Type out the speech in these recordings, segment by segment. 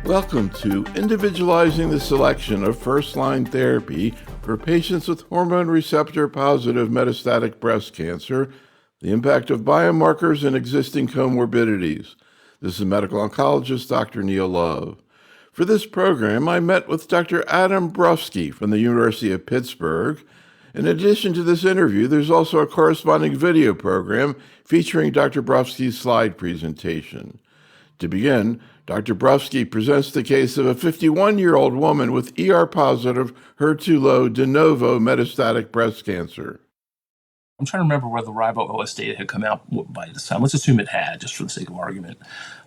Welcome to Individualizing the Selection of First-Line Therapy for Patients with Hormone Receptor-Positive Metastatic Breast Cancer, the Impact of Biomarkers and Existing Comorbidities. This is medical oncologist Dr. Neil Love. For this program, I met with Dr. Adam Brufsky from the University of Pittsburgh. In addition to this interview, there's also a corresponding video program featuring Dr. Brufsky's slide presentation. To begin, Dr. Brufsky presents the case of a 51-year-old woman with ER-positive, HER2-low de novo metastatic breast cancer. I'm trying to remember whether the RIBO-OS data had come out by this time. Let's assume it had, just for the sake of argument.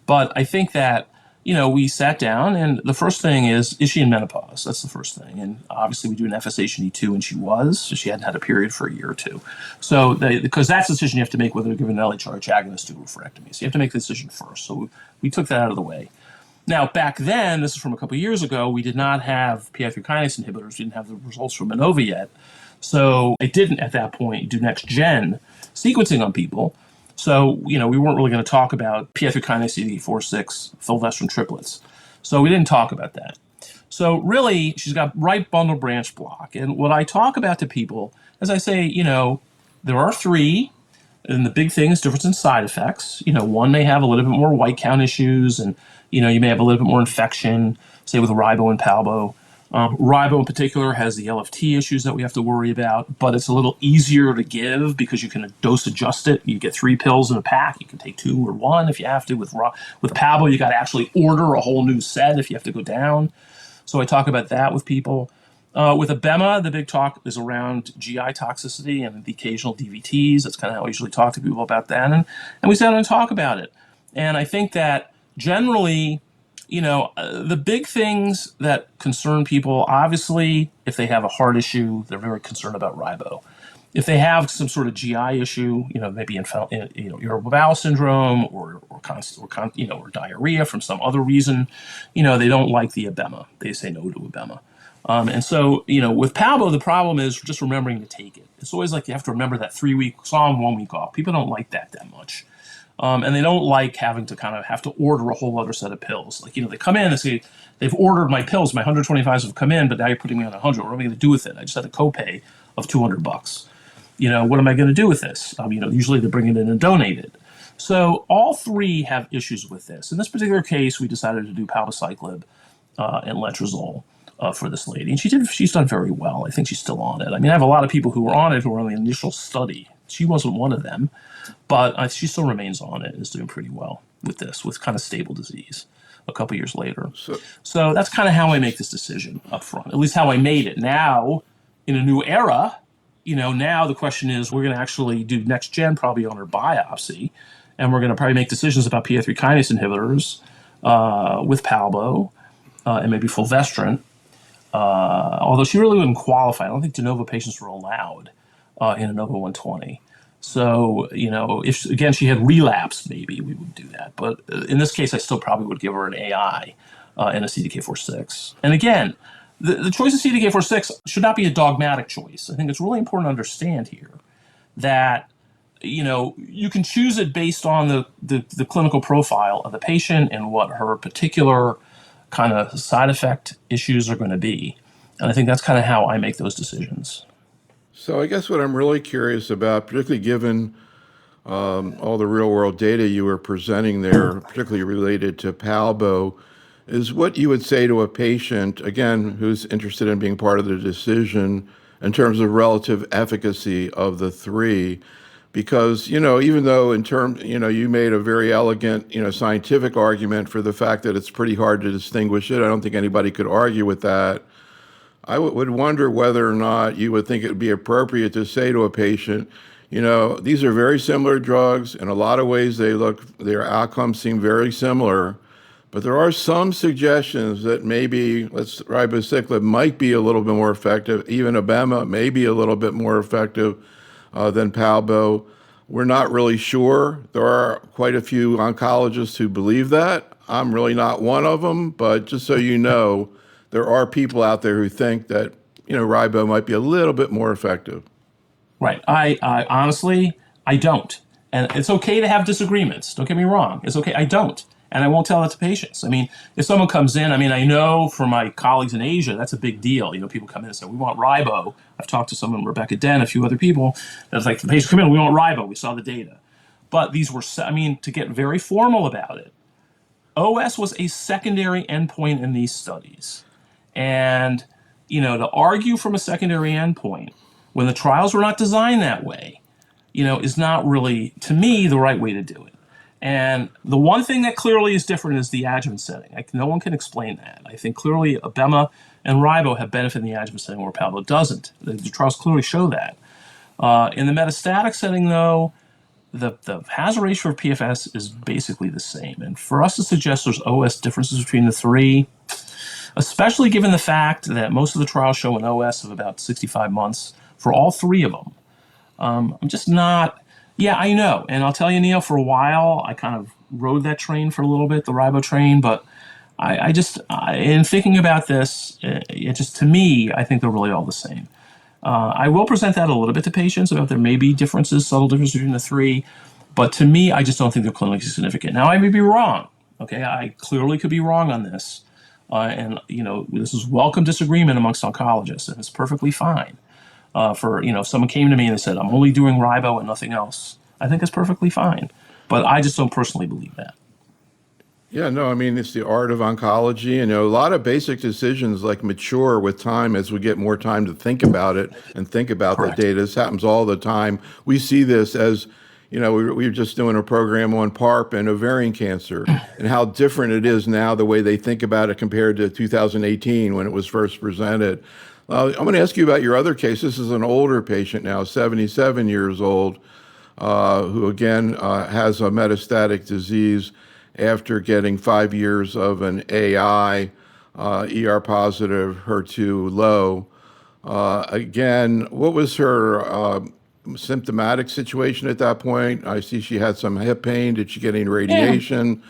But I think that, we sat down, and the first thing is she in menopause? That's the first thing. And obviously we do an FSH&E2, and she was. So she hadn't had a period for a year or two. So because that's the decision you have to make whether to give an LHRH agonist to oophorectomy. So you have to make the decision first. So we took that out of the way. Now, back then, this is from a couple of years ago, we did not have PI3 kinase inhibitors. We didn't have the results from MANOVA yet. So I didn't, at that point, do next-gen sequencing on people. So, we weren't really going to talk about PI3 kinase CDK4/6 fulvestrant triplets. So we didn't talk about that. So really, she's got right bundle branch block. And what I talk about to people, as I say, there are three. And the big thing is difference in side effects. One may have a little bit more white count issues, and you may have a little bit more infection, say with Ribo and Palbo. Ribo in particular has the LFT issues that we have to worry about, but it's a little easier to give because you can dose adjust it. You get 3 pills in a pack. You can take 2 or 1 if you have to. With Palbo, you got to actually order a whole new set if you have to go down. So I talk about that with people. With Abema, the big talk is around GI toxicity and the occasional DVTs. That's kind of how I usually talk to people about that. And we sat down and talk about it. And I think that generally, the big things that concern people, obviously, if they have a heart issue, they're very concerned about Ribo. If they have some sort of GI issue, maybe irritable bowel syndrome or diarrhea from some other reason, they don't like the Abema. They say no to Abema. And so, with Palbo, the problem is just remembering to take it. It's always like you have to remember that 3 weeks on, 1 week off. People don't like that much. And they don't like having to kind of have to order a whole other set of pills. Like, they come in and say, they've ordered my pills, my 125s have come in, but now you're putting me on 100. What am I going to do with it? I just had a copay of $200. What am I going to do with this? Usually they bring it in and donate it. So all three have issues with this. In this particular case, we decided to do palbociclib and letrozole for this lady. And she's done very well. I think she's still on it. I have a lot of people who were on it who were on the initial study. She wasn't one of them, but she still remains on it, is doing pretty well with this, with kind of stable disease a couple years later. So that's kind of how I make this decision up front, at least how I made it. Now, in a new era, now the question is we're going to actually do next gen probably on her biopsy, and we're going to probably make decisions about PI3 kinase inhibitors with Palbo and maybe fulvestrant. Although she really wouldn't qualify. I don't think de novo patients were allowed in a Nova 120. So, if, she had relapsed, maybe we would do that. But in this case, I still probably would give her an AI and a CDK4/6. And again, the choice of CDK4/6 should not be a dogmatic choice. I think it's really important to understand here that, you can choose it based on the clinical profile of the patient and what her particular kind of side effect issues are going to be. And I think that's kind of how I make those decisions. So I guess what I'm really curious about, particularly given all the real-world data you were presenting there, particularly related to Palbo, is what you would say to a patient, again, who's interested in being part of the decision in terms of relative efficacy of the three. Because, even though you made a very elegant, scientific argument for the fact that it's pretty hard to distinguish it, I don't think anybody could argue with that. I would wonder whether or not you would think it would be appropriate to say to a patient, these are very similar drugs. In a lot of ways, their outcomes seem very similar. But there are some suggestions that maybe ribociclib might be a little bit more effective. Even Abema may be a little bit more effective than Palbo. We're not really sure. There are quite a few oncologists who believe that. I'm really not one of them, but just so you know, there are people out there who think that, Ribo might be a little bit more effective. Right. I honestly, I don't. And it's okay to have disagreements. Don't get me wrong. It's okay. I don't. And I won't tell that to patients. I mean, if someone comes in, I mean, I know from my colleagues in Asia, that's a big deal. You know, people come in and say, we want ribo. I've talked to someone, Rebecca Den, a few other people. That's like, the patients come in, we want ribo. We saw the data. But these were, I mean, to get very formal about it, OS was a secondary endpoint in these studies. And, you know, to argue from a secondary endpoint when the trials were not designed that way, you know, is not really, to me, the right way to do it. And the one thing that clearly is different is the adjuvant setting. No one can explain that. I think clearly abema and ribo have benefit in the adjuvant setting where palbo doesn't. The trials clearly show that. In the metastatic setting, though, the hazard ratio for PFS is basically the same. And for us to suggest there's OS differences between the three, especially given the fact that most of the trials show an OS of about 65 months for all three of them, I'm just not, yeah, I know. And I'll tell you, Neil, for a while, I kind of rode that train for a little bit, the ribo train, but in thinking about this, it just, to me, I think they're really all the same. I will present that a little bit to patients about there may be differences, subtle differences between the three, but to me, I just don't think they're clinically significant. Now, I may be wrong. Okay, I clearly could be wrong on this, and you know, this is welcome disagreement amongst oncologists, and it's perfectly fine. For, you know, if someone came to me and they said, I'm only doing ribo and nothing else, I think it's perfectly fine, but I just don't personally believe that. Yeah, no, I mean, it's the art of oncology. You know, a lot of basic decisions like mature with time as we get more time to think about it and think about the Correct. data. This happens all the time. We see this as, you know, we were just doing a program on PARP and ovarian cancer and how different it is now, the way they think about it compared to 2018 when it was first presented. I'm going to ask you about your other case. This is an older patient now, 77 years old, who again has a metastatic disease after getting 5 years of an AI, ER positive, HER2 low. Again, what was her symptomatic situation at that point? I see she had some hip pain. Did she get any radiation?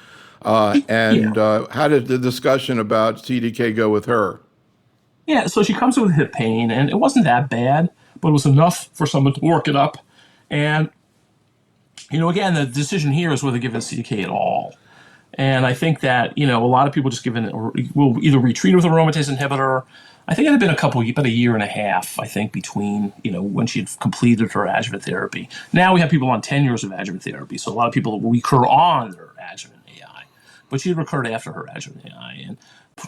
How did the discussion about CDK go with her? Yeah, so she comes in with hip pain, and it wasn't that bad, but it was enough for someone to work it up. And, you know, again, the decision here is whether to give it CDK at all. And I think that, you know, a lot of people just will either retreat with a aromatase inhibitor. I think it had been about a year and a half, I think, between, you know, when she had completed her adjuvant therapy. Now we have people on 10 years of adjuvant therapy, so a lot of people will recur on their adjuvant AI. But she had recurred after her adjuvant AI. And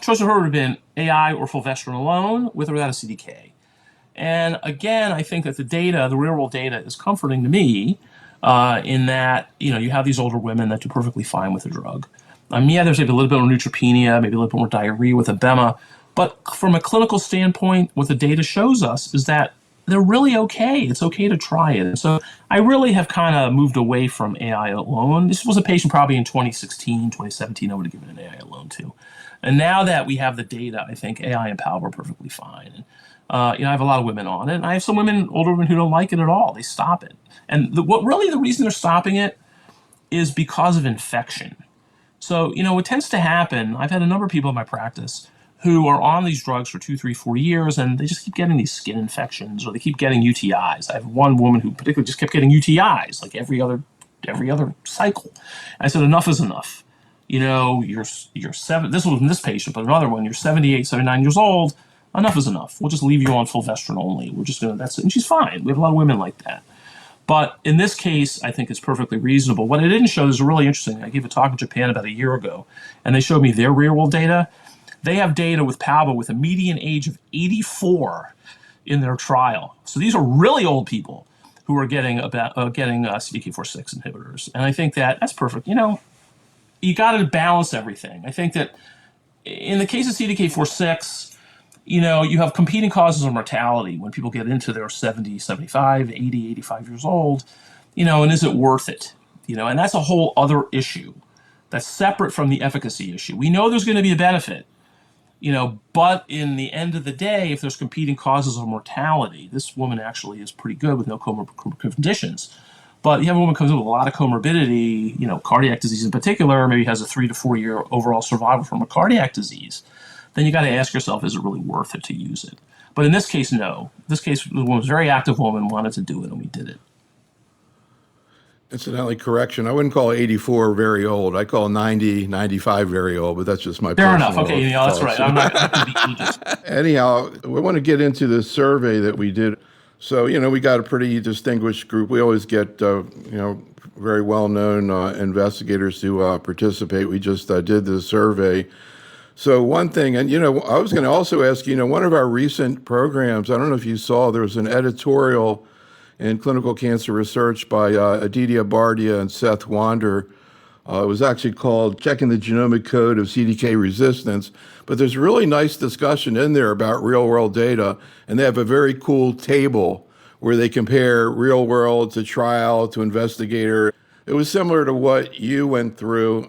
choice of her would have been AI or fulvestrant alone, with or without a CDK. And again, I think that the data, the real world data, is comforting to me in that, you know, you have these older women that do perfectly fine with the drug. Yeah, there's maybe a little bit more neutropenia, maybe a little bit more diarrhea with abema. But from a clinical standpoint, what the data shows us is that they're really okay. It's okay to try it. And so I really have kind of moved away from AI alone. This was a patient probably in 2016, 2017, I would have given an AI alone to. And now that we have the data, I think AI and palbo are perfectly fine. And, you know, I have a lot of women on it, and I have some women, older women, who don't like it at all. They stop it. And the reason they're stopping it is because of infection. So, you know, what tends to happen, I've had a number of people in my practice who are on these drugs for 2, 3, 4 years, and they just keep getting these skin infections, or they keep getting UTIs. I have one woman who particularly just kept getting UTIs, like every other cycle. And I said, enough is enough. You know, you're this wasn't this patient, but another one, you're 78, 79 years old. Enough is enough. We'll just leave you on fulvestrant only. We're just going to, that's it. And she's fine. We have a lot of women like that. But in this case, I think it's perfectly reasonable. What I didn't show is really interesting. I gave a talk in Japan about a year ago, and they showed me their real world data. They have data with palbo with a median age of 84 in their trial. So these are really old people who are getting CDK4/6 inhibitors. And I think that that's perfect. You know, you got to balance everything. I think that in the case of CDK4/6, you know, you have competing causes of mortality when people get into their 70, 75, 80, 85 years old, you know, and is it worth it? You know, and that's a whole other issue that's separate from the efficacy issue. We know there's going to be a benefit, you know, but in the end of the day, if there's competing causes of mortality, this woman actually is pretty good with no comorbid conditions. But you have a woman who comes in with a lot of comorbidity, you know, cardiac disease in particular, maybe has a 3 to 4 year overall survival from a cardiac disease. Then you got to ask yourself, is it really worth it to use it? But in this case, no. In this case, the woman was a very active woman, wanted to do it, and we did it. Incidentally, correction, I wouldn't call 84 very old. I call 90, 95 very old, but that's just my Fair enough. personal Okay, Neil, that's right. thoughts. I'm not going to be ageist. Anyhow, we want to get into this survey that we did. So, we got a pretty distinguished group. We always get, very well-known investigators to participate. We just did this survey. So one thing, and I was going to also ask, one of our recent programs, I don't know if you saw, there was an editorial in Clinical Cancer Research by Aditya Bardia and Seth Wander. It was actually called Checking the Genomic Code of CDK Resistance, but there's a really nice discussion in there about real-world data, and they have a very cool table where they compare real-world to trial to investigator. It was similar to what you went through.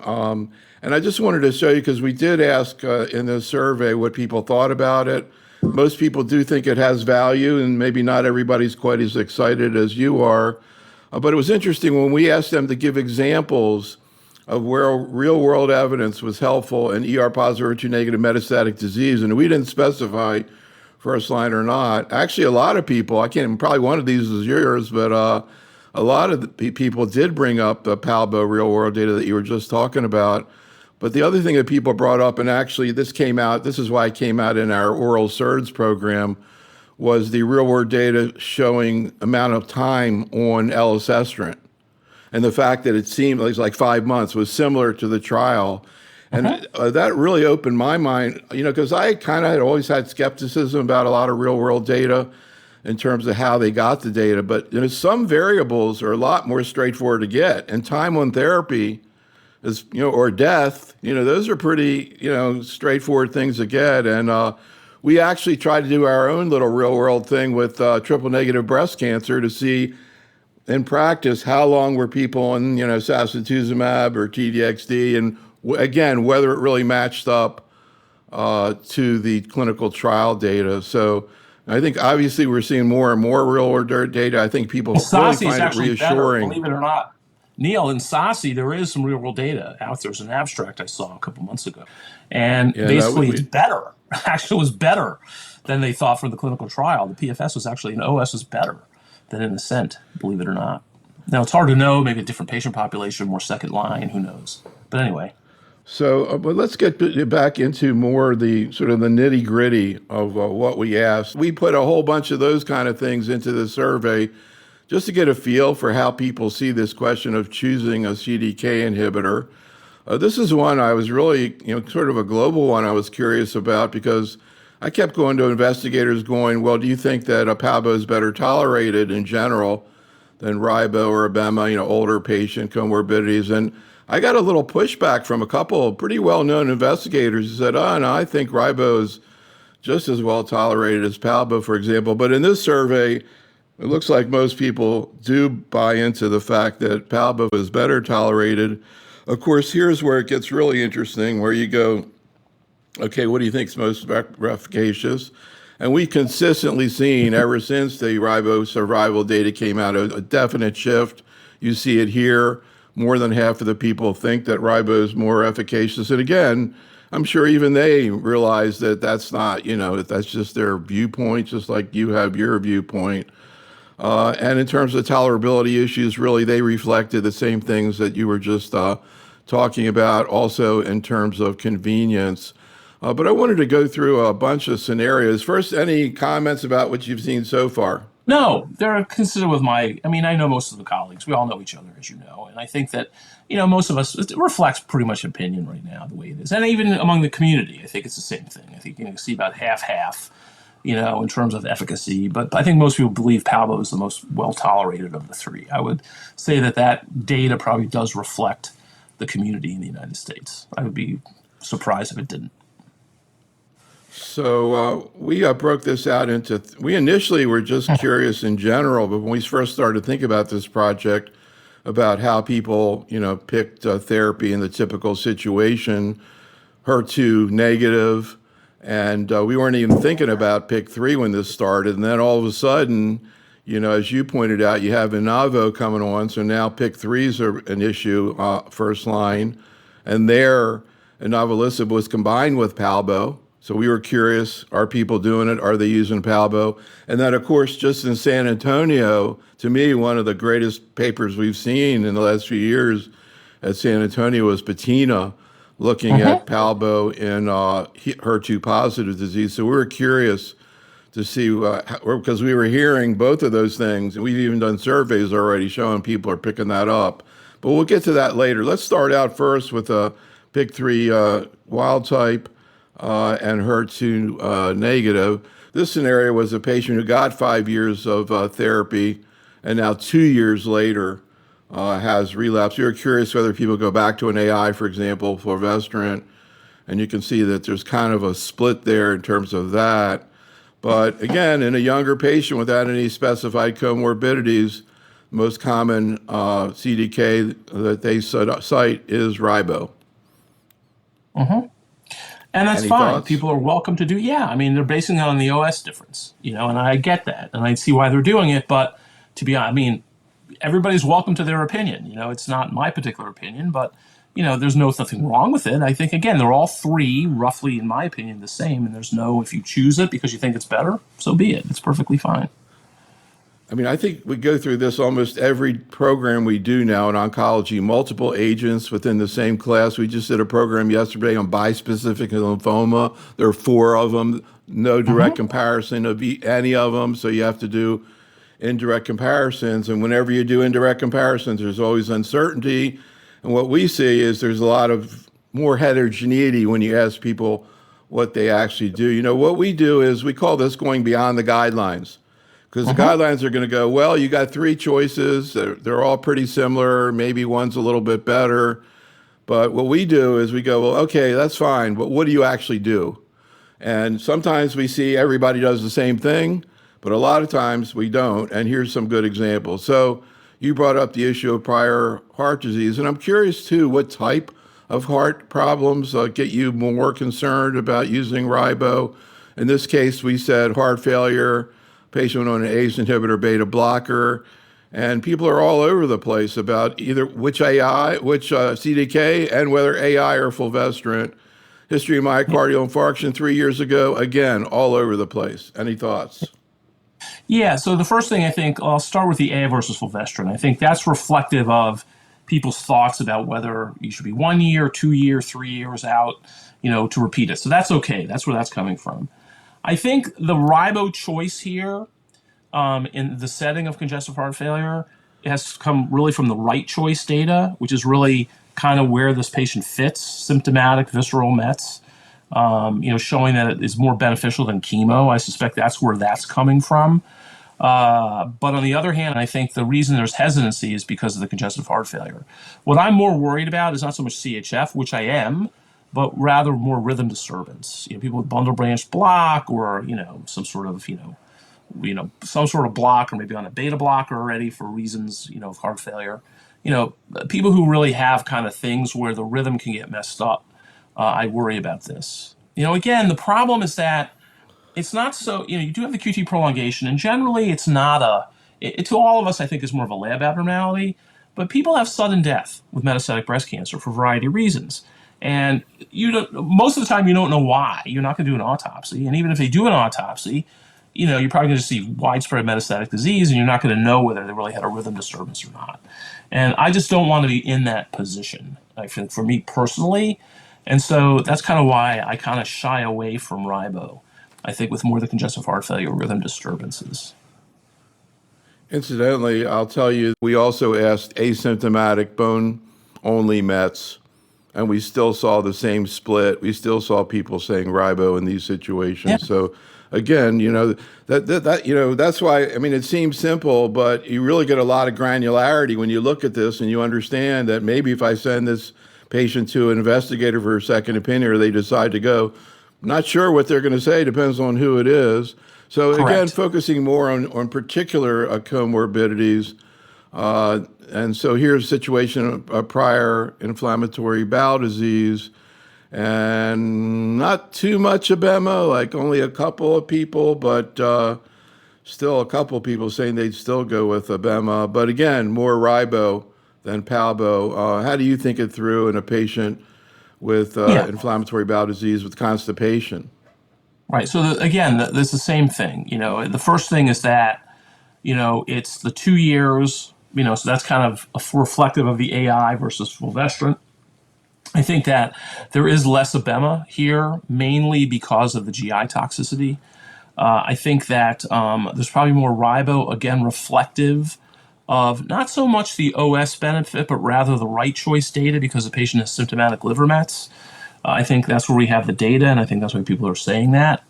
And I just wanted to show you, because we did ask in this survey what people thought about it. Most people do think it has value, and maybe not everybody's quite as excited as you are. But it was interesting when we asked them to give examples of where real-world evidence was helpful in ER-positive, HER2-negative metastatic disease, and we didn't specify first line or not. Actually, a lot of people, probably one of these is yours, but a lot of the people did bring up the Palbo real-world data that you were just talking about. But the other thing that people brought up, and actually this is why it came out in our oral SERDS program, was the real-world data showing amount of time on elacestrant. And the fact that it seemed like 5 months was similar to the trial. And that really opened my mind, because I kind of had always had skepticism about a lot of real-world data in terms of how they got the data. But some variables are a lot more straightforward to get. And time on therapy is, or death, those are pretty, straightforward things to get. And we actually tried to do our own little real-world thing with triple-negative breast cancer to see in practice how long were people on, sacituzumab or TDXD, and again, whether it really matched up to the clinical trial data. So I think obviously we're seeing more and more real-world data. I think people really find it reassuring. Better, believe it or not. Neil, in SASI, there is some real-world data out. There's an abstract I saw a couple months ago. And basically it's better. Actually, it was better than they thought for the clinical trial. The PFS was actually, OS was better than in ASCENT, believe it or not. Now, it's hard to know, maybe a different patient population, more second line, who knows. But anyway. So, but let's get back into more the sort of the nitty gritty of what we asked. We put a whole bunch of those kind of things into the survey just to get a feel for how people see this question of choosing a CDK inhibitor. This is one I was really, sort of a global one I was curious about, because I kept going to investigators going, well, do you think that a Palbo is better tolerated in general than Ribo or Abema, older patient comorbidities? And I got a little pushback from a couple of pretty well-known investigators who said, oh, no, I think Ribo is just as well tolerated as Palbo, for example. But in this survey, it looks like most people do buy into the fact that Palbo is better tolerated. Of course, here's where it gets really interesting, where you go, okay, what do you think is most efficacious? And we've consistently seen ever since the Ribo survival data came out a definite shift. You see it here. More than half of the people think that Ribo is more efficacious. And again, I'm sure even they realize that that's not, that's just their viewpoint, just like you have your viewpoint. And in terms of tolerability issues, really, they reflected the same things that you were just talking about, also in terms of convenience. But I wanted to go through a bunch of scenarios. First, any comments about what you've seen so far? No, they're consistent with I know most of the colleagues. We all know each other, as you know. And I think that, most of us, it reflects pretty much opinion right now, the way it is. And even among the community, I think it's the same thing. I think you see about half-half, in terms of efficacy. But I think most people believe Palbo is the most well-tolerated of the three. I would say that data probably does reflect the community in the United States. I would be surprised if it didn't. So we broke this out into, we initially were just curious in general, but when we first started to think about this project, about how people, picked therapy in the typical situation, HER2 negative, and we weren't even thinking about pick 3 when this started. And then all of a sudden, as you pointed out, you have Inavo coming on, so now pick 3s are an issue, first line, and there, inavolisib was combined with Palbo. So we were curious, are people doing it? Are they using Palbo? And then, of course, just in San Antonio, to me, one of the greatest papers we've seen in the last few years at San Antonio was Patina looking Hmm. at Palbo in HER2 positive disease. So we were curious to see, because we were hearing both of those things, and we've even done surveys already showing people are picking that up. But we'll get to that later. Let's start out first with a PIK3 wild type and HER2 negative. This scenario was a patient who got 5 years of therapy, and now 2 years later has relapsed. We were curious whether people go back to an AI, for example, fulvestrant, and you can see that there's kind of a split there in terms of that. But again, in a younger patient without any specified comorbidities, most common CDK that they cite is ribo. Hmm. And that's Any fine. thoughts? People are welcome to do. Yeah, I mean, they're basing it on the OS difference, and I get that, and I see why they're doing it. But to be honest, I mean, everybody's welcome to their opinion. It's not my particular opinion, but there's nothing wrong with it. I think again, they're all three roughly, in my opinion, the same. And there's no, if you choose it because you think it's better, so be it. It's perfectly fine. I mean, I think we go through this almost every program we do now in oncology, multiple agents within the same class. We just did a program yesterday on bispecific lymphoma. There are four of them, no direct Hmm. comparison of any of them. So you have to do indirect comparisons. And whenever you do indirect comparisons, there's always uncertainty. And what we see is there's a lot of more heterogeneity when you ask people what they actually do. What we do is we call this going beyond the guidelines, because the Hmm. guidelines are going to go, well, you got three choices. They're all pretty similar. Maybe one's a little bit better. But what we do is we go, well, okay, that's fine. But what do you actually do? And sometimes we see everybody does the same thing, but a lot of times we don't. And here's some good examples. So you brought up the issue of prior heart disease. And I'm curious, too, what type of heart problems get you more concerned about using ribo? In this case, we said heart failure, patient on an ACE inhibitor, beta blocker. And people are all over the place about either which AI, which CDK, and whether AI or fulvestrant. History of myocardial infarction 3 years ago, again, all over the place. Any thoughts? Yeah. So the first thing I think I'll start with the A versus fulvestrant. I think that's reflective of people's thoughts about whether you should be 1 year, 2 year, 3 years out, to repeat it. So that's okay. That's where that's coming from. I think the ribo choice here, in the setting of congestive heart failure, it has come really from the right choice data, which is really kind of where this patient fits, symptomatic visceral Mets, showing that it is more beneficial than chemo. I suspect that's where that's coming from. But on the other hand, I think the reason there's hesitancy is because of the congestive heart failure. What I'm more worried about is not so much CHF, which I am, but rather more rhythm disturbance. People with bundle branch block, or some sort of some sort of block, or maybe on a beta blocker already for reasons of heart failure. People who really have kind of things where the rhythm can get messed up. I worry about this. Again, the problem is that it's not so, you do have the QT prolongation, and generally it's not to all of us, I think, is more of a lab abnormality. But people have sudden death with metastatic breast cancer for a variety of reasons. And most of the time you don't know why. You're not going to do an autopsy. And even if they do an autopsy, you're probably going to see widespread metastatic disease, and you're not going to know whether they really had a rhythm disturbance or not. And I just don't want to be in that position, I think, for me personally. And so that's kind of why I kind of shy away from ribo, I think, with more of the congestive heart failure rhythm disturbances. Incidentally, I'll tell you, we also asked asymptomatic bone only Mets, and we still saw the same split. We still saw people saying ribo in these Yeah, situations. So again, that's why, I mean, it seems simple, but you really get a lot of granularity when you look at this and you understand that maybe if I send this patient to an investigator for a second opinion, or they decide to go, I'm not sure what they're going to say, depends on who it is. So again, correct. focusing more on particular comorbidities. And so here's a situation of a prior inflammatory bowel disease, and not too much abema, like only a couple of people, but still a couple of people saying they'd still go with abema. But again, more ribo than palbo. How do you think it through in a patient with Yeah. inflammatory bowel disease with constipation? Right. So again, this is the same thing. The first thing is that, it's the 2 years, so that's kind of reflective of the AI versus fulvestrant. I think that there is less abema here, mainly because of the GI toxicity. I think that there's probably more ribo, again, reflective of not so much the OS benefit, but rather the right choice data because the patient has symptomatic liver mets. I think that's where we have the data, and I think that's why people are saying that.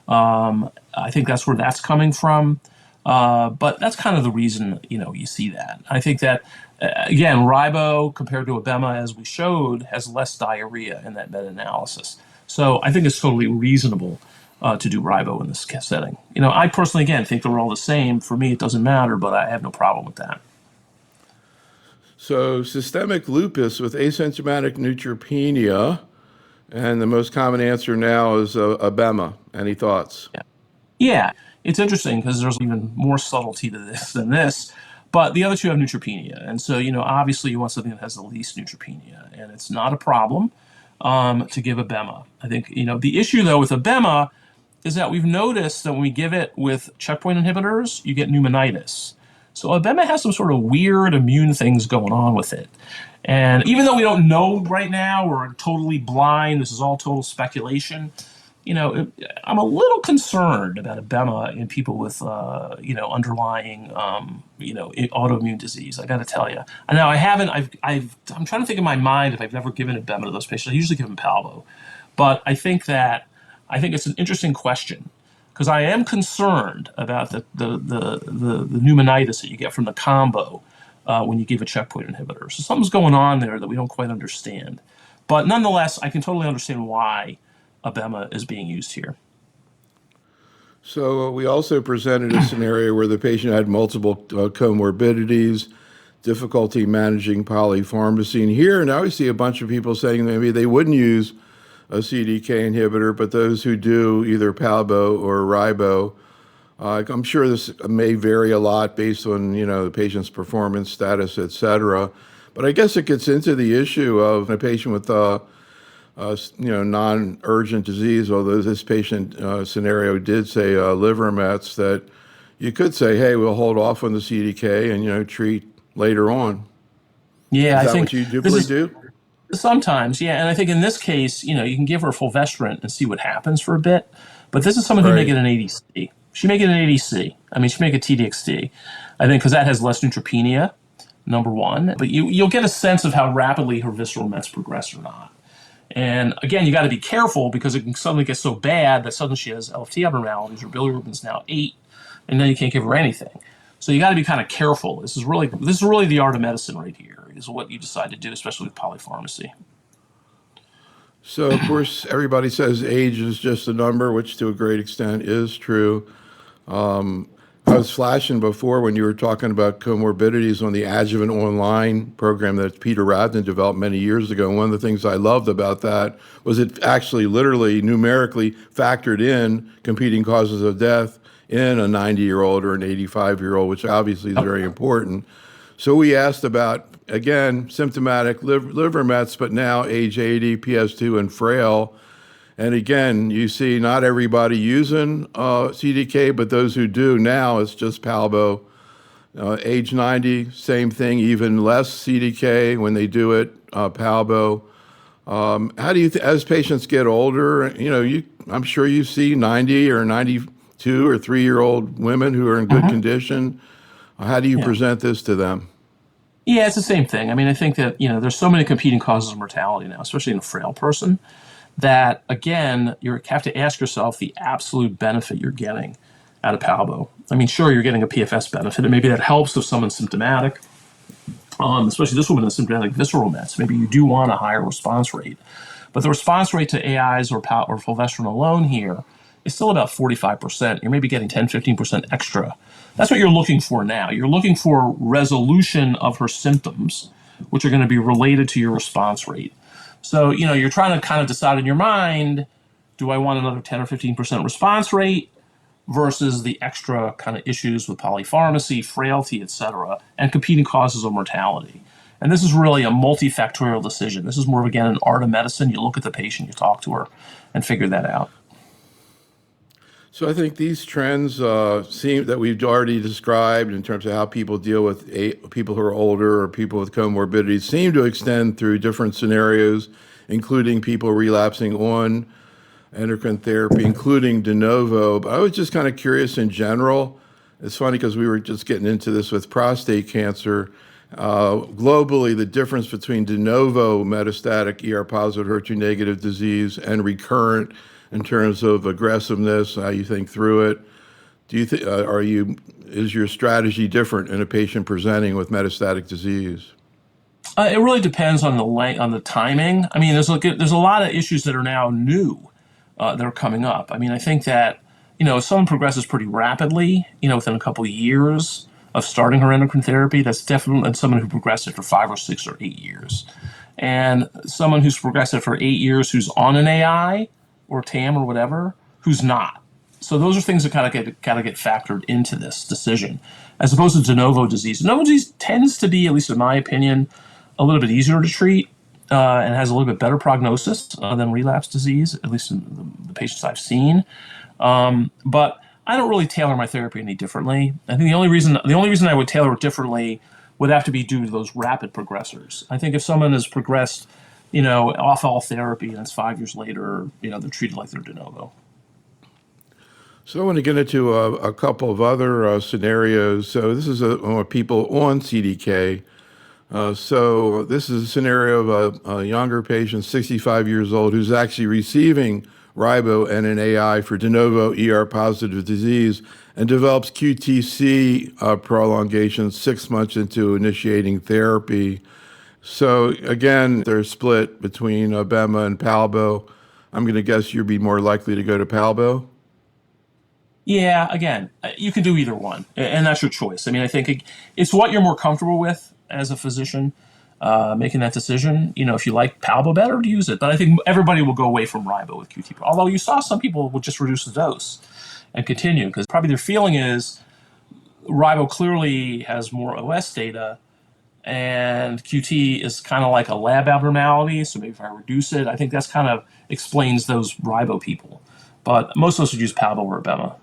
I think that's where that's coming from. But that's kind of the reason, you see that. I think that, again, ribo compared to abema, as we showed, has less diarrhea in that meta-analysis. So I think it's totally reasonable to do ribo in this setting. I personally, again, think they're all the same. For me, it doesn't matter, but I have no problem with that. So systemic lupus with asymptomatic neutropenia, and the most common answer now is abema. Any thoughts? Yeah. Yeah, it's interesting because there's even more subtlety to this than this. But the other two have neutropenia. And so, obviously you want something that has the least neutropenia. And it's not a problem to give abema. I think, the issue, though, with abema is that we've noticed that when we give it with checkpoint inhibitors, you get pneumonitis. So abema has some sort of weird immune things going on with it. And even though we don't know right now, we're totally blind, this is all total speculation, I'm a little concerned about abema in people with, underlying, autoimmune disease. I got to tell you. I know I haven't. I'm trying to think in my mind if I've never given abema to those patients. I usually give them palbo, but I think it's an interesting question because I am concerned about the pneumonitis that you get from the combo when you give a checkpoint inhibitor. So something's going on there that we don't quite understand. But nonetheless, I can totally understand why abema is being used here. So we also presented a scenario where the patient had multiple comorbidities, difficulty managing polypharmacy. And here now we see a bunch of people saying maybe they wouldn't use a CDK inhibitor, but those who do either palbo or ribo. I'm sure this may vary a lot based on the patient's performance status, et cetera. But I guess it gets into the issue of a patient with non-urgent disease, although this patient scenario did say liver mets, that you could say, hey, we'll hold off on the CDK and, treat later on. Yeah, Is I that think what you typically do? Sometimes, yeah. And I think in this case, you can give her fulvestrant and see what happens for a bit. But this is someone who may get an ADC. She may get an ADC. I mean, she may get TDXT. I think because that has less neutropenia, number one. But you'll get a sense of how rapidly her visceral mets progress or not. And again, you got to be careful because it can suddenly get so bad that suddenly she has LFT abnormalities. Her bilirubin's now 8, and then you can't give her anything. So you got to be kind of careful. This is really the art of medicine right here, is what you decide to do, especially with polypharmacy. So, of course, everybody says age is just a number, which to a great extent is true. I was flashing before when you were talking about comorbidities on the Adjuvant Online program that Peter Radden developed many years ago. And one of the things I loved about that was it actually literally numerically factored in competing causes of death in a 90-year-old or an 85-year-old, which obviously is very important. So we asked about, again, symptomatic liver mets, but now age 80, PS2, and frail. And again, you see not everybody using CDK, but those who do now, it's just palbo. Age 90, same thing, even less CDK when they do it, palbo. How do you, as patients get older, I'm sure you see 90 or 92 or 3-year-old women who are in good condition. How do you present this to them? Yeah, it's the same thing. I mean, I think that, there's so many competing causes of mortality now, especially in a frail person, that, again, you have to ask yourself the absolute benefit you're getting out of palbo. I mean, sure, you're getting a PFS benefit, and maybe that helps if someone's symptomatic, especially this woman has symptomatic visceral mets. Maybe you do want a higher response rate. But the response rate to AIs or fulvestrant alone here is still about 45%. You're maybe getting 10, 15% extra. That's what you're looking for now. You're looking for resolution of her symptoms, which are going to be related to your response rate. So, you're trying to kind of decide in your mind, do I want another 10 or 15% response rate versus the extra kind of issues with polypharmacy, frailty, et cetera, and competing causes of mortality. And this is really a multifactorial decision. This is more of, again, an art of medicine. You look at the patient, you talk to her, and figure that out. So I think these trends seem that we've already described in terms of how people deal with people who are older or people with comorbidities seem to extend through different scenarios, including people relapsing on endocrine therapy, including de novo. But I was just kind of curious in general. It's funny because we were just getting into this with prostate cancer. Globally, the difference between de novo metastatic ER-positive, HER2-negative disease and recurrent in terms of aggressiveness, how you think through it. Do you think is your strategy different in a patient presenting with metastatic disease? It really depends on the timing. I mean, there's a lot of issues that are now new that are coming up. I mean, I think that if someone progresses pretty rapidly, within a couple of years of starting her endocrine therapy, that's definitely someone who progressed it for 5 or 6 or 8 years, and someone who's progressed it for 8 years who's on an AI or TAM or whatever who's not. So those are things that kind of get factored into this decision, as opposed to de novo disease. De novo disease tends to be, at least in my opinion, a little bit easier to treat and has a little bit better prognosis than relapse disease, at least in the patients I've seen. But I don't really tailor my therapy any differently. I think the only reason I would tailor it differently would have to be due to those rapid progressors. I think if someone has progressed, off all therapy and it's 5 years later, they're treated like they're de novo. So I want to get into a couple of other scenarios. So this is people on CDK. So this is a scenario of a younger patient, 65 years old, who's actually receiving ribo and an AI for de novo ER-positive disease and develops QTc prolongation 6 months into initiating therapy. So again, they're split between Bema and Palbo. I'm going to guess you'd be more likely to go to Palbo. Yeah, again, you can do either one, and that's your choice. I mean, I think it's what you're more comfortable with as a physician, making that decision. If you like Palbo better, to use it. But I think everybody will go away from ribo with QT. Although you saw some people will just reduce the dose and continue, because probably their feeling is ribo clearly has more OS data, and QT is kind of like a lab abnormality. So maybe if I reduce it, I think that's kind of explains those ribo people. But most of us would use Palbo or Bema.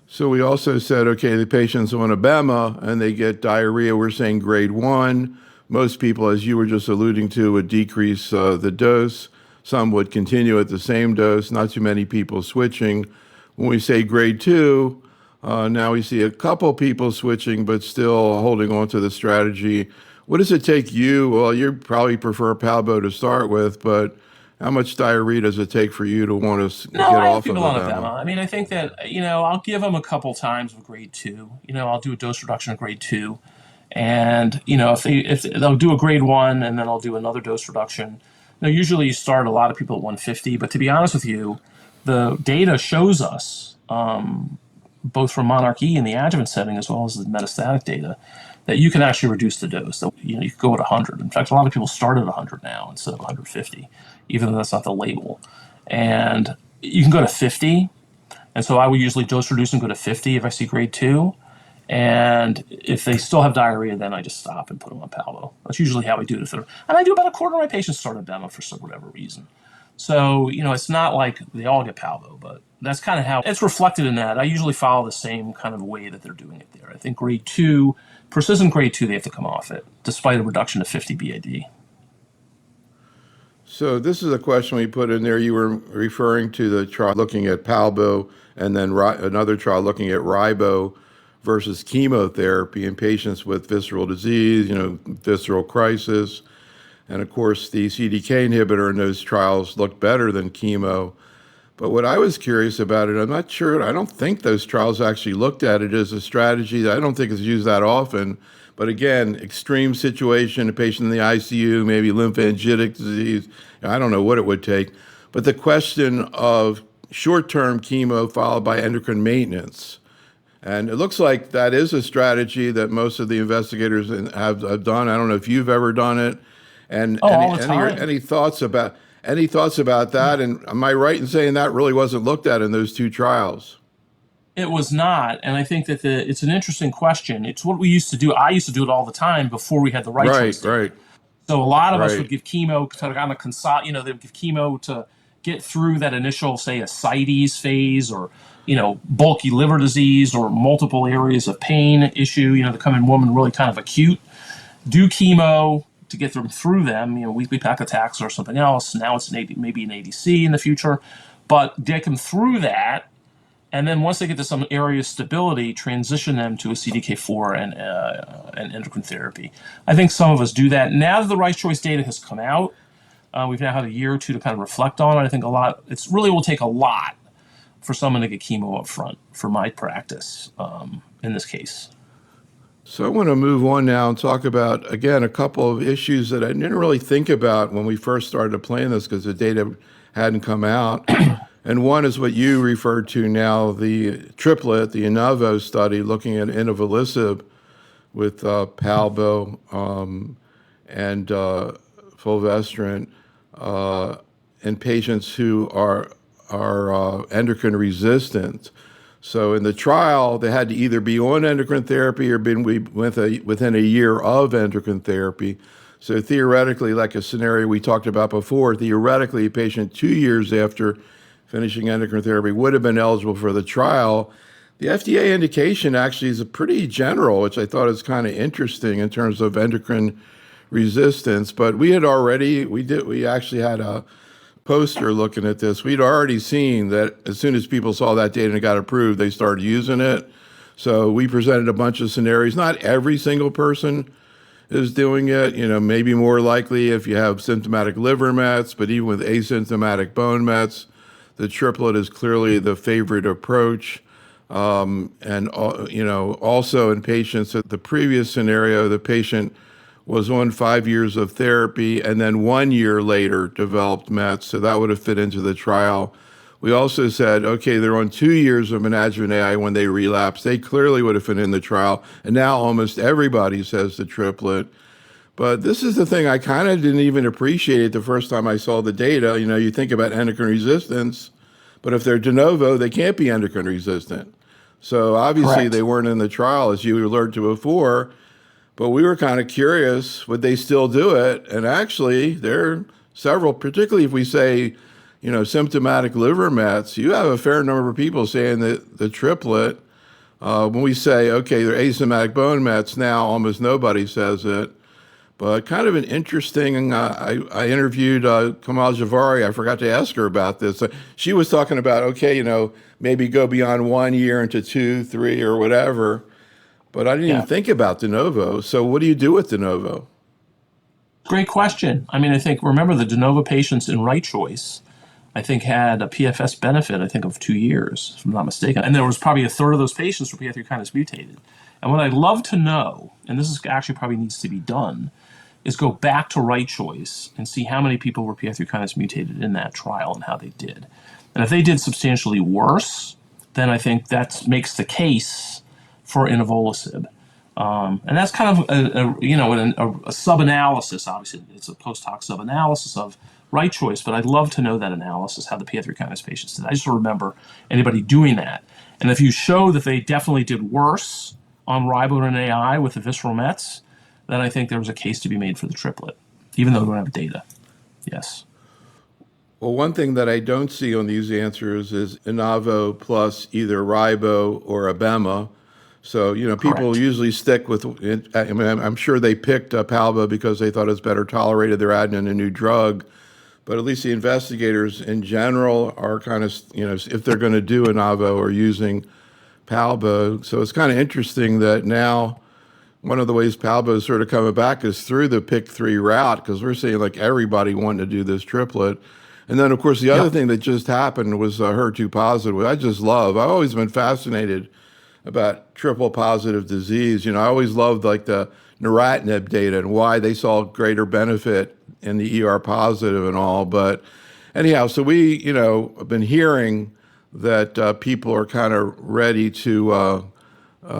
So we also said, okay, the patient's on a BEMA and they get diarrhea. We're saying grade 1. Most people, as you were just alluding to, would decrease the dose. Some would continue at the same dose. Not too many people switching. When we say grade 2, now we see a couple people switching, but still holding on to the strategy. What does it take you? Well, you probably prefer Palbo to start with, but how much diarrhea does it take for you to want to get I have off of people on a Bema? Bema. I mean, I think that, I'll give them a couple times of grade 2. I'll do a dose reduction of grade 2. And, if they'll do a grade 1 and then I'll do another dose reduction. Usually you start a lot of people at 150, but to be honest with you, the data shows us, both from Monarch E in the adjuvant setting as well as the metastatic data, that you can actually reduce the dose. So, you can go at 100. In fact, a lot of people start at 100 now instead of 150, even though that's not the label. And you can go to 50. And so I would usually dose reduce and go to 50 if I see grade 2. And if they still have diarrhea, then I just stop and put them on Palbo. That's usually how I do it. And I do about a quarter of my patients start on Bema for whatever reason. So, it's not like they all get Palbo, but that's kind of how it's reflected in that. I usually follow the same kind of way that they're doing it there. I think grade 2, persistent grade 2, they have to come off it, despite a reduction to 50 BID. So this is a question we put in there. You were referring to the trial looking at Palbo and then another trial looking at ribo versus chemotherapy in patients with visceral disease, visceral crisis. And of course, the CDK inhibitor in those trials looked better than chemo. But what I was curious about it, I'm not sure, I don't think those trials actually looked at it as a strategy that I don't think is used that often. But again, extreme situation, a patient in the ICU, maybe lymphangitic disease, I don't know what it would take. But the question of short-term chemo followed by endocrine maintenance. And it looks like that is a strategy that most of the investigators have done. I don't know if you've ever done it. And all the time. any thoughts about that? And am I right in saying that really wasn't looked at in those two trials? It was not, and I think that it's an interesting question. It's what we used to do. I used to do it all the time before we had the right choice. Right. So a lot of us would give chemo to on a they would give chemo to get through that initial, say, ascites phase, or bulky liver disease, or multiple areas of pain issue, that come in women really kind of acute, do chemo to get them through them, weekly paclitaxel or something else. Now it's maybe an ADC in the future, but get them through that. And then once they get to some area of stability, transition them to a CDK4 and endocrine therapy. I think some of us do that. Now that the Right Choice data has come out, we've now had a year or two to kind of reflect on it. I think it really will take a lot for someone to get chemo up front for my practice in this case. So I want to move on now and talk about, again, a couple of issues that I didn't really think about when we first started playing this because the data hadn't come out. And one is what you referred to now, the triplet, the Inavo study, looking at inavolisib with palbo and fulvestrant in patients who are endocrine resistant. So in the trial, they had to either be on endocrine therapy or been within a year of endocrine therapy. So theoretically, like a scenario we talked about before, theoretically, a patient 2 years after finishing endocrine therapy would have been eligible for the trial. The FDA indication actually is pretty general, which I thought is kind of interesting in terms of endocrine resistance. But we actually had a poster looking at this. We'd already seen that as soon as people saw that data and it got approved, they started using it. So we presented a bunch of scenarios. Not every single person is doing it, maybe more likely if you have symptomatic liver mets, but even with asymptomatic bone mets, the triplet is clearly the favorite approach. And also in patients, the previous scenario, the patient was on 5 years of therapy and then 1 year later developed mets, so that would have fit into the trial. We also said, okay, they're on 2 years of adjuvant AI when they relapse. They clearly would have fit in the trial. And now almost everybody says the triplet. But this is the thing I kind of didn't even appreciate it the first time I saw the data. You think about endocrine resistance, but if they're de novo, they can't be endocrine resistant. So obviously Correct. they weren't in the trial, as you alerted to before. But we were kind of curious, would they still do it? And actually, there are several, particularly if we say, symptomatic liver mets, you have a fair number of people saying that the triplet, when we say, okay, they're asymptomatic bone mets, now almost nobody says it. But kind of an interesting, I interviewed Kamal Javari. I forgot to ask her about this. She was talking about, okay, maybe go beyond 1 year into 2, 3, or whatever. But I didn't even think about de novo. So what do you do with de novo? Great question. I think, remember, the de novo patients in Right Choice, I think, had a PFS benefit, of 2 years, if I'm not mistaken. And there was probably a third of those patients were PI3 kinase mutated. And what I'd love to know, and this is actually probably needs to be done, is go back to Right Choice and see how many people were PI3 kinase mutated in that trial and how they did. And if they did substantially worse, then I think that makes the case for inavolisib. And that's kind of a sub-analysis. Obviously, it's a post-hoc sub-analysis of Right Choice, but I'd love to know that analysis, how the PI3 kinase patients did. I just don't remember anybody doing that. And if you show that they definitely did worse on ribo and AI with the visceral mets, then I think there was a case to be made for the triplet, even though we don't have data. Yes. Well, one thing that I don't see on these answers is Inavo plus either ribo or abema. So, people Correct. usually stick with, I'm sure they picked palbo because they thought it was better tolerated. They're adding in a new drug. But at least the investigators in general are kind of, if they're going to do Inavo or using palbo. So it's kind of interesting that now one of the ways palbo is sort of coming back is through the pick 3 route, because we're seeing like everybody wanting to do this triplet. And then, of course, the other thing that just happened was HER2 positive, which I've always been fascinated about triple positive disease. I always loved like the neratinib data and why they saw greater benefit in the ER positive and all. But anyhow, so we, have been hearing that people are kind of ready to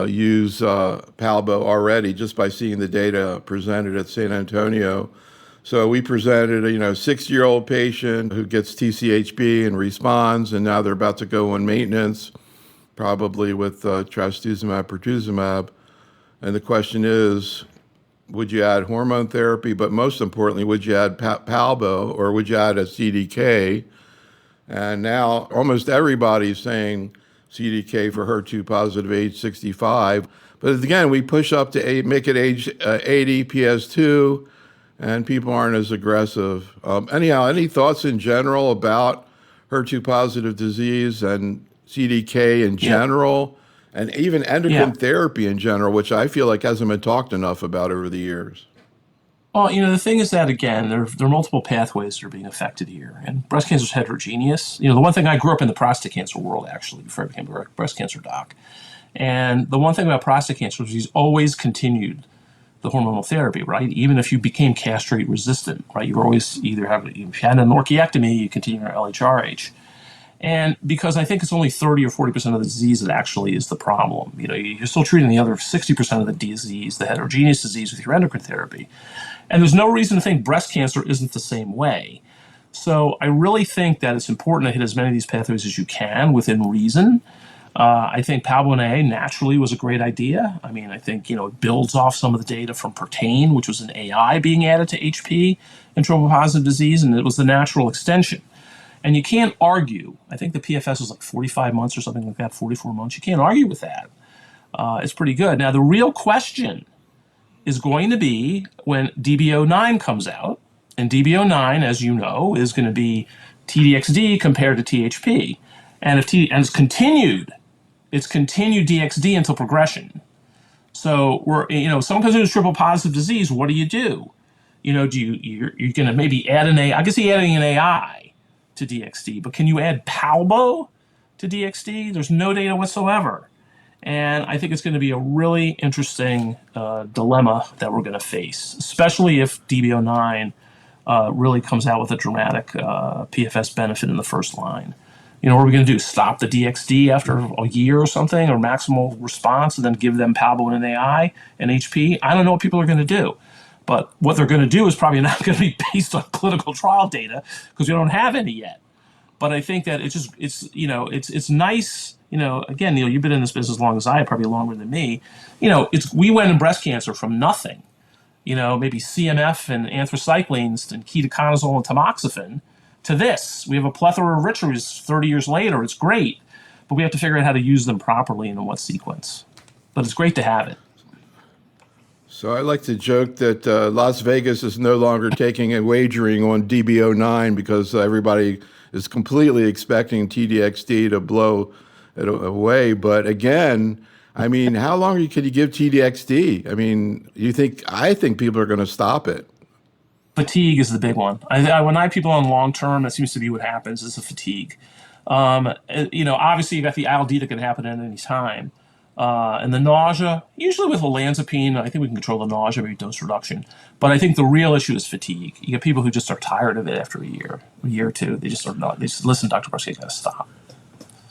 use palbo already just by seeing the data presented at San Antonio. So we presented a 6-year-old patient who gets TCHB and responds, and now they're about to go on maintenance, probably with trastuzumab, pertuzumab. And the question is, would you add hormone therapy? But most importantly, would you add palbo or would you add a CDK? And now almost everybody's saying CDK for HER2 positive age 65. But again, we push up to make it age 80 PS2, and people aren't as aggressive. Anyhow, any thoughts in general about HER2 positive disease and CDK in Yeah. general, and even Yeah. endocrine therapy in general, which I feel like hasn't been talked enough about over the years? Well, the thing is that, again, there are multiple pathways that are being affected here, and breast cancer is heterogeneous. The one thing, I grew up in the prostate cancer world, actually, before I became a breast cancer doc. And the one thing about prostate cancer is he's always continued the hormonal therapy, right? Even if you became castrate resistant, right? You always either have, if you had an orchiectomy, you continue your LHRH. And because I think it's only 30 or 40% of the disease that actually is the problem. You're still treating the other 60% of the disease, the heterogeneous disease, with your endocrine therapy. And there's no reason to think breast cancer isn't the same way. So I really think that it's important to hit as many of these pathways as you can within reason. I think Palbo-A naturally was a great idea. I mean, I think, it builds off some of the data from Pertain, which was an AI being added to HP in triple-positive disease, and it was the natural extension. And you can't argue. I think the PFS was like 45 months or something like that, 44 months. You can't argue with that. It's pretty good. Now, the real question is going to be when DB09 comes out. And DB09, as you know, is going to be TDXD compared to THP. And it's continued DXD until progression. So someone comes into triple positive disease, what do? You're going to maybe add I guess you're adding an AI to DXD, but can you add Palbo to DXD? There's no data whatsoever. And I think it's going to be a really interesting dilemma that we're going to face, especially if DB09 really comes out with a dramatic PFS benefit in the first line. What are we going to do? Stop the DXD after a year or something, or maximal response, and then give them Palbo and an AI and HP? I don't know what people are going to do. But what they're going to do is probably not going to be based on clinical trial data, because we don't have any yet. But I think that it's nice. Again, Neil, you've been in this business as long as I have, probably longer than me. We went in breast cancer from nothing. Maybe CMF and anthracyclines and ketoconazole and tamoxifen to this. We have a plethora of rituals 30 years later. It's great, but we have to figure out how to use them properly and in what sequence. But it's great to have it. So I like to joke that Las Vegas is no longer taking a wagering on DB09 because everybody is completely expecting TDXD to blow it away. But again, I mean, how long could you give TDXD? I mean, I think people are going to stop it. Fatigue is the big one. When I have people on long term, that seems to be what happens, is a fatigue. Obviously you got the ILD that can happen at any time. And the nausea, usually with olanzapine, I think we can control the nausea, maybe dose reduction. But I think the real issue is fatigue. You get people who just are tired of it after a year or two. They just are not. They just listen, Dr. Brufsky, got to stop.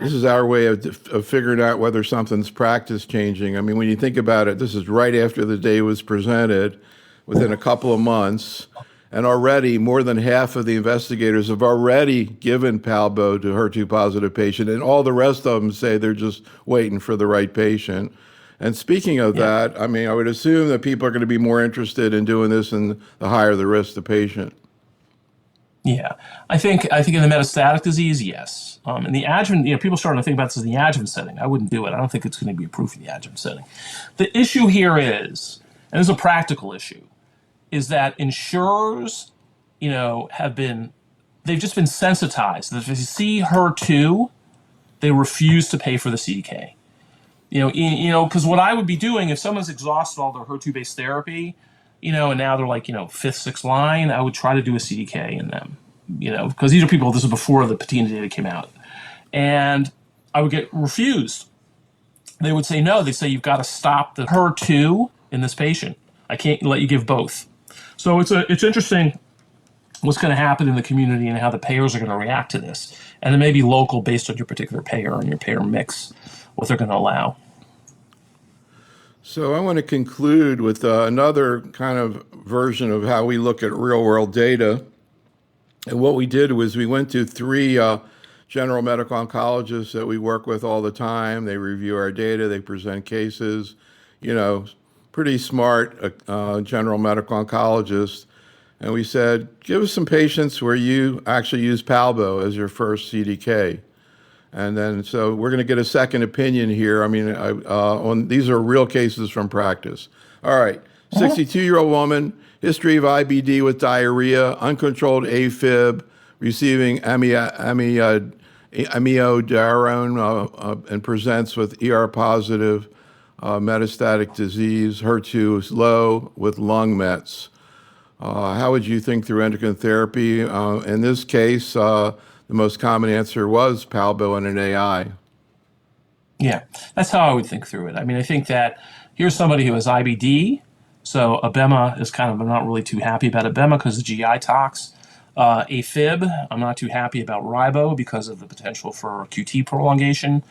This is our way of figuring out whether something's practice changing. I mean, when you think about it, this is right after the data was presented, within a couple of months. And already more than half of the investigators have already given Palbo to HER2 positive patient, and all the rest of them say they're just waiting for the right patient. And speaking of that, I mean, I would assume that people are going to be more interested in doing this, and the higher the risk the patient. Yeah, I think in the metastatic disease, yes. In the adjuvant, people starting to think about this in the adjuvant setting. I wouldn't do it. I don't think it's going to be approved in the adjuvant setting. The issue here is, and this is a practical issue, is that insurers, they've just been sensitized. If they see HER2, they refuse to pay for the CDK. Because what I would be doing if someone's exhausted all their HER2-based therapy, and now they're like, fifth, sixth line, I would try to do a CDK in them, because these are people, this is before the patina data came out. And I would get refused. They would say no. They say, you've got to stop the HER2 in this patient. I can't let you give both. So it's interesting what's going to happen in the community and how the payers are going to react to this. And it may be local based on your particular payer and your payer mix, what they're going to allow. So I want to conclude with another kind of version of how we look at real world data. And what we did was we went to three general medical oncologists that we work with all the time. They review our data, they present cases, pretty smart general medical oncologists. and we said, give us some patients where you actually use Palbo as your first CDK. And then, so we're going to get a second opinion here. I mean, on these are real cases from practice. All right, 62-year-old woman, history of IBD with diarrhea, uncontrolled AFib, receiving amiodarone, and presents with ER-positive metastatic disease, HER2 is low with lung mets. How would you think through endocrine therapy? In this case, the most common answer was Palbo and an AI. Yeah, that's how I would think through it. I mean, I think that here's somebody who has IBD, so abema is kind of, I'm not really too happy about abema because of GI tox. AFib, I'm not too happy about ribo because of the potential for QT prolongation.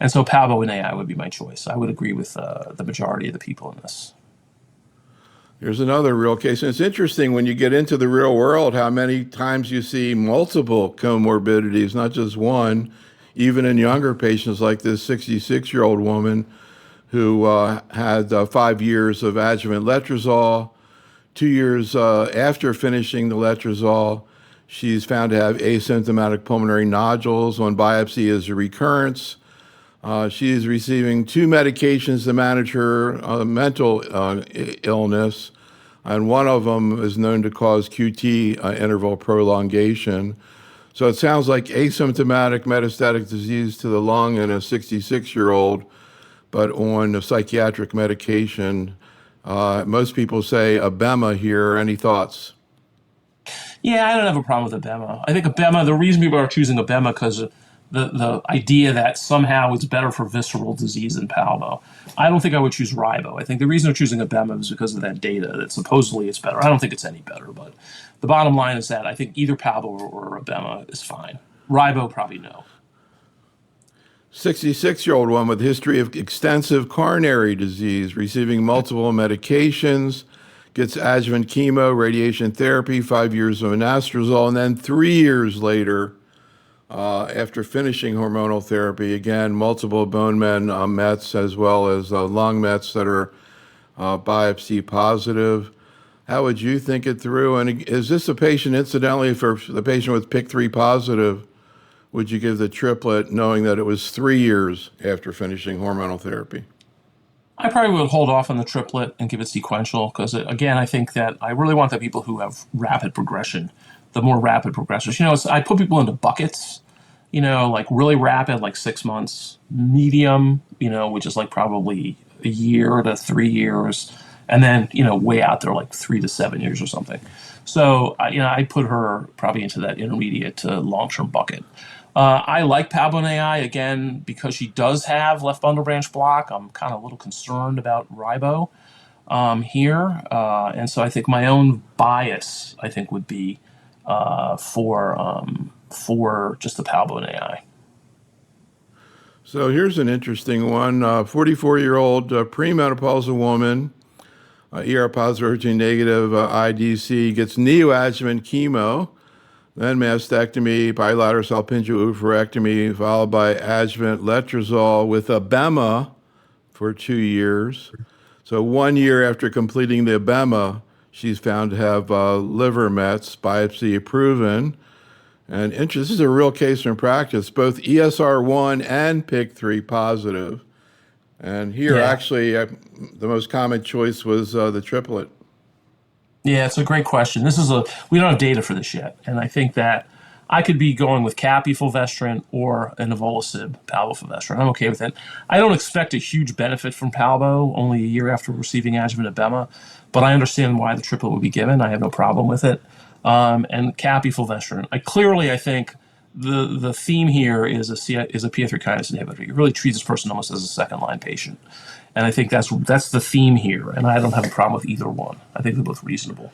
And so Palbo and AI would be my choice. I would agree with the majority of the people in this. Here's another real case. And it's interesting when you get into the real world how many times you see multiple comorbidities, not just one, even in younger patients like this 66-year-old woman who had 5 years of adjuvant letrozole. 2 years after finishing the letrozole, she's found to have asymptomatic pulmonary nodules. On biopsy is a recurrence. She is receiving 2 medications to manage her mental illness, and one of them is known to cause QT interval prolongation. So it sounds like asymptomatic metastatic disease to the lung in a 66-year-old, but on a psychiatric medication. Most people say abema here. Any thoughts? Yeah, I don't have a problem with abema. I think abema, the reason people are choosing abema because the idea that somehow it's better for visceral disease than Palbo. I don't think I would choose ribo. I think the reason they're choosing abema is because of that data that supposedly it's better. I don't think it's any better, but the bottom line is that I think either Palbo or abema is fine. Ribo, probably no. 66-year-old one with history of extensive coronary disease, receiving multiple medications, gets adjuvant chemo, radiation therapy, 5 years of anastrozole, and then 3 years later, after finishing hormonal therapy, again, multiple bone mets as well as lung mets that are biopsy positive. How would you think it through? And is this a patient, incidentally, for the patient with PIK3 positive, would you give the triplet knowing that it was 3 years after finishing hormonal therapy? I probably would hold off on the triplet and give it sequential because, again, I think that I really want the people who have rapid progression, the more rapid progressors. You know, I put people into buckets, you know, like really rapid, like 6 months, medium, you know, which is like probably a year to 3 years, and then, you know, way out there, like 3 to 7 years or something. So, you know, I put her probably into that intermediate to long-term bucket. I like Palbo and AI, again, because she does have left bundle branch block. I'm kind of a little concerned about ribo here. And so I think my own bias, I think, would be for just the Palbo and AI. So here's an interesting one. 44-year-old premenopausal woman, ER-positive, HER2-negative IDC, gets neoadjuvant chemo, then mastectomy, bilateral salpingo oophorectomy, followed by adjuvant letrozole with abema for 2 years. So 1 year after completing the abema, she's found to have liver mets, biopsy proven. And this is a real case from practice, both ESR1 and PIK3 positive. And here, actually, the most common choice was the triplet. Yeah, it's a great question. We don't have data for this yet. And I think that I could be going with capi fulvestrant or an inavolisib, palbo fulvestrant. I'm okay with it. I don't expect a huge benefit from palbo only a year after receiving adjuvant abema, but I understand why the triplet would be given. I have no problem with it. And capi fulvestrant. I think the theme here is a PI3 kinase inhibitor. You really treat this person almost as a second-line patient. And I think that's the theme here, and I don't have a problem with either one. I think they're both reasonable.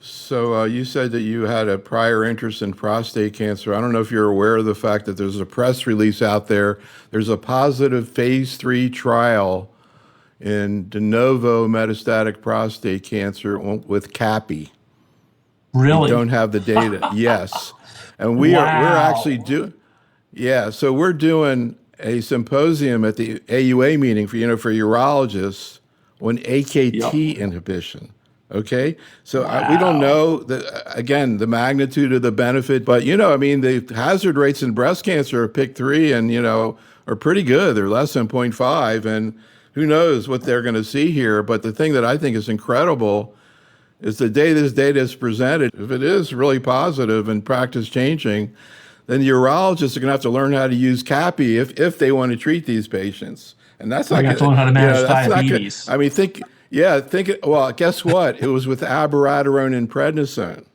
So you said that you had a prior interest in prostate cancer. I don't know if you're aware of the fact that there's a press release out there. There's a positive phase 3 trial in de novo metastatic prostate cancer with capi. Really? We don't have the data. Yes. And we're actually doing, so we're doing a symposium at the AUA meeting for urologists on AKT inhibition. Okay, so we don't Wow. know again the magnitude of the benefit, but I mean, the hazard rates in breast cancer of pick three, and are pretty good. They're less than zero point 0.5, and who knows what they're going to see here. But the thing that I think is incredible is the day this data is presented. If it is really positive and practice changing, then the urologists are going to have to learn how to use CAPI if they want to treat these patients. And that's I not got to going learn how to to, manage that's not going to, diabetes. I mean, well, guess what? It was with abiraterone and prednisone.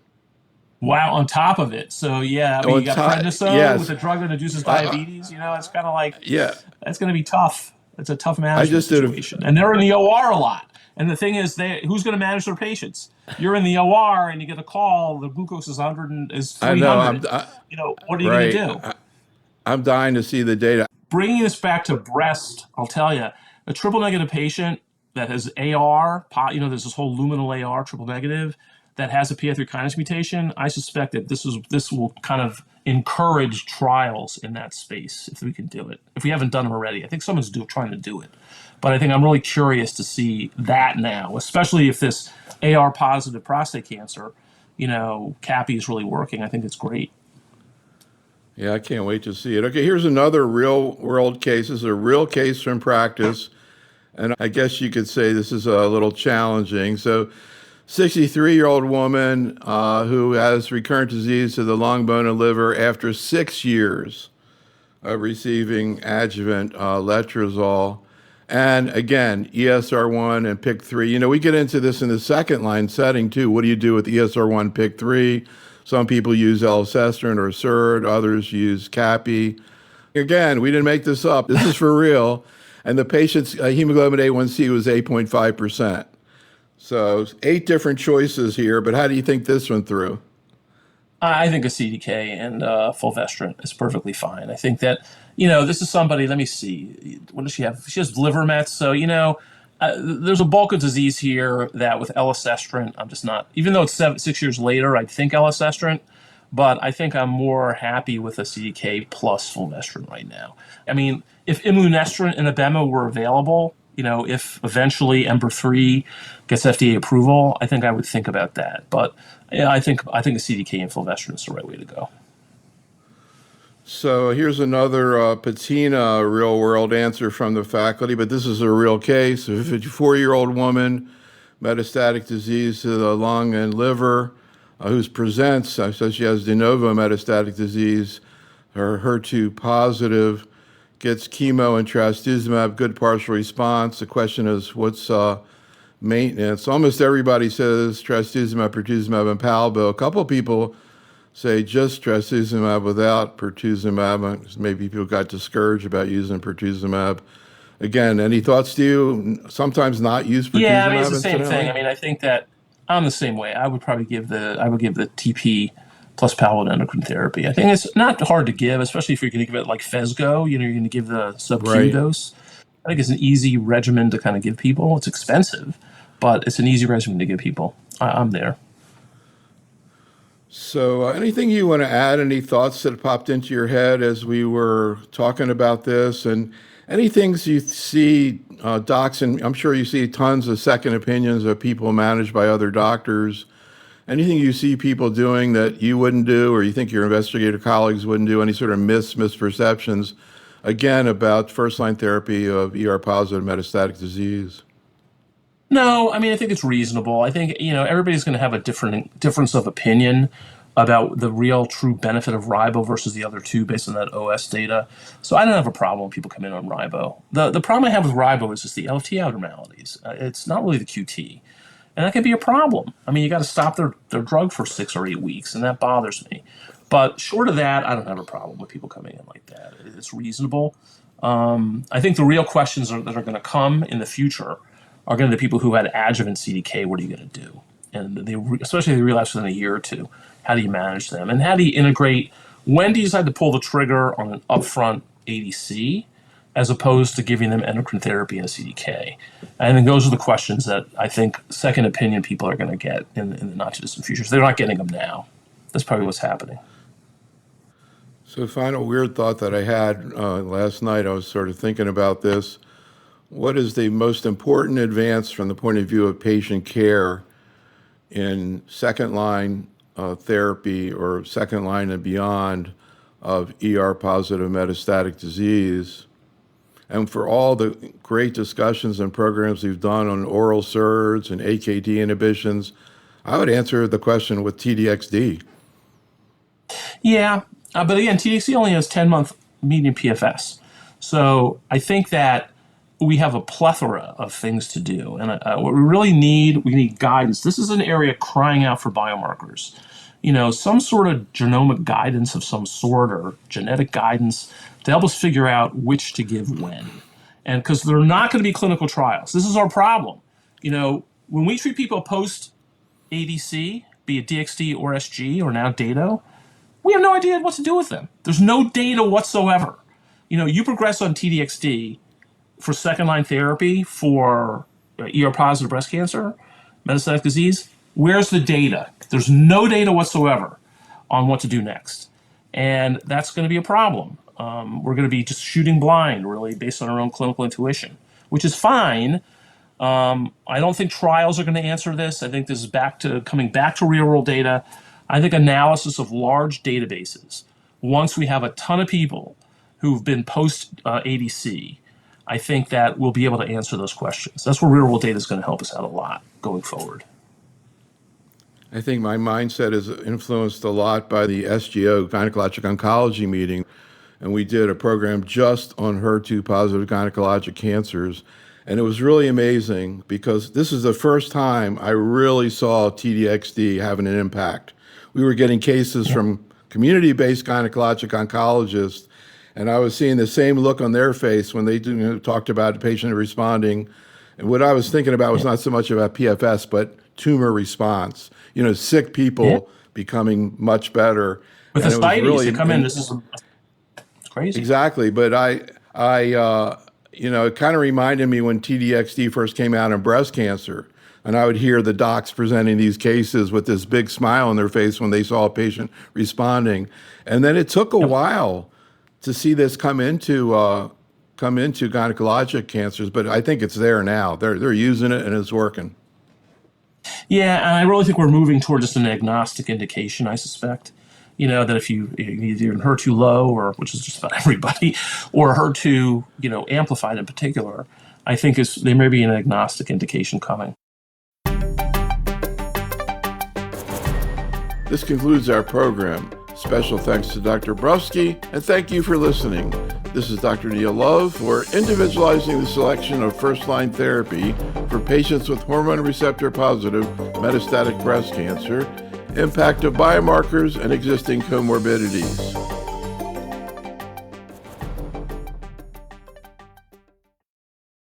Wow, on top of it. So yeah, I mean, you On got top, prednisone with yes. a drug that induces Uh, diabetes. It's kind of like yeah. that's going to be tough. It's a tough I management just did situation, and they're in the OR a lot. And the thing is, who's going to manage their patients? You're in the OR, and you get a call. The glucose is 100 and is I know, 300. What are you going to right. do? I'm dying to see the data. Bringing this back to breast, I'll tell you, a triple negative patient that has AR, there's this whole luminal AR triple negative that has a PI3 kinase mutation. I suspect that this will kind of encourage trials in that space if we can do it. If we haven't done them already, I think someone's trying to do it. But I think I'm really curious to see that now, especially if this AR positive prostate cancer, CAPI is really working. I think it's great. Yeah, I can't wait to see it. Okay, here's another real world case. This is a real case from practice. And I guess you could say this is a little challenging. So, 63-year-old woman who has recurrent disease of the lung, bone, and liver after 6 years of receiving adjuvant letrozole. And again, ESR1 and PIK3. We get into this in the second line setting too. What do you do with ESR1, PIK3? Some people use elacestrant or SERD, others use CAPI. Again, we didn't make this up. This is for real. And the patient's hemoglobin A1C was 8.5%. So 8 different choices here, but how do you think this went through? I think a CDK and fulvestrant is perfectly fine. I think that, this is somebody, let me see, what does she have? She has liver mets. So, there's a bulk of disease here that with elacestrant, I'm just not, even though it's 6 years later, I'd think elacestrant, but I think I'm more happy with a CDK plus fulvestrant right now. I mean, if imlunestrant and abema were available, if eventually EMBER-3 gets FDA approval, I think I would think about that. But yeah, I think a CDK and fulvestrant is the right way to go. So here's another patina real world answer from the faculty, but this is a real case. A 54-year-old woman, metastatic disease to the lung and liver, who presents, so she has de novo metastatic disease, her HER2 positive, gets chemo and trastuzumab, good partial response. The question is, what's maintenance? Almost everybody says trastuzumab, pertuzumab, and palbo. A couple of people say just trastuzumab without pertuzumab. Maybe people got discouraged about using pertuzumab. Again, any thoughts to you? Sometimes not use Yeah, I mean it's pertuzumab, the same thing. I incidentally? mean I think that I'm the same way. I would give the TP plus palbociclib endocrine therapy. I think it's not hard to give, especially if you're going to give it like Phesgo. You're going to give the sub-Q Right. dose. I think it's an easy regimen to kind of give people. It's expensive, but it's an easy regimen to give people. I'm there. So, anything you want to add? Any thoughts that popped into your head as we were talking about this? And any things you see, docs, and I'm sure you see tons of second opinions of people managed by other doctors. Anything you see people doing that you wouldn't do, or you think your investigator colleagues wouldn't do? Any sort of misperceptions, again, about first line therapy of ER positive metastatic disease? No, I mean I think it's reasonable. I think everybody's going to have a difference of opinion about the real true benefit of ribo versus the other two based on that OS data. So I don't have a problem when people come in on ribo. The problem I have with ribo is just the LFT abnormalities. It's not really the QT, and that can be a problem. I mean you got to stop their drug for 6 or 8 weeks, and that bothers me. But short of that, I don't have a problem with people coming in like that. It's reasonable. I think the real questions that are going to come in the future are going to be the people who had adjuvant CDK. What are you going to do? And especially if they relapse within a year or two, how do you manage them? And how do you integrate? When do you decide to pull the trigger on an upfront ADC as opposed to giving them endocrine therapy and a CDK? And then those are the questions that I think second opinion people are going to get in the not too distant future. So they're not getting them now. That's probably what's happening. So, final weird thought that I had last night, I was sort of thinking about this. What is the most important advance from the point of view of patient care in second line therapy or second line and beyond of ER-positive metastatic disease, and for all the great discussions and programs we've done on oral SERDs and AKT inhibitions, I would answer the question with TDXD. Yeah, but again, TDXD only has 10-month median PFS. So I think that we have a plethora of things to do. And what we really need, we need guidance. This is an area crying out for biomarkers. Some sort of genomic guidance of some sort or genetic guidance to help us figure out which to give when. And because they're not going to be clinical trials. This is our problem. When we treat people post ADC, be it DXD or SG or now Dato, we have no idea what to do with them. There's no data whatsoever. You progress on TDXD for second-line therapy for ER-positive breast cancer, metastatic disease. Where's the data? There's no data whatsoever on what to do next. And that's going to be a problem. We're going to be just shooting blind, really, based on our own clinical intuition, which is fine. I don't think trials are going to answer this. I think this is coming back to real-world data. I think analysis of large databases, once we have a ton of people who've been post-ADC, I think that we'll be able to answer those questions. That's where real-world data is going to help us out a lot going forward. I think my mindset is influenced a lot by the SGO, Gynecologic Oncology meeting, and we did a program just on HER2-positive gynecologic cancers. And it was really amazing because this is the first time I really saw TDXD having an impact. We were getting cases from community-based gynecologic oncologists, and I was seeing the same look on their face when they talked about the patient responding. And what I was thinking about was not so much about PFS, but tumor response. Sick people becoming much better. With ascites, really, they come in. It's crazy. Exactly, but it kind of reminded me when TDXD first came out in breast cancer, and I would hear the docs presenting these cases with this big smile on their face when they saw a patient responding. And then it took a while to see this come into gynecologic cancers, but I think it's there now. They're using it and it's working. Yeah, and I really think we're moving toward just an agnostic indication, I suspect. That if you're in HER2 low, or which is just about everybody, or HER2, amplified in particular, I think there may be an agnostic indication coming. This concludes our program. Special thanks to Dr. Brufsky, and thank you for listening. This is Dr. Neil Love for Individualizing the Selection of First-Line Therapy for Patients with Hormone Receptor-Positive Metastatic Breast Cancer, Impact of Biomarkers and Existing Comorbidities.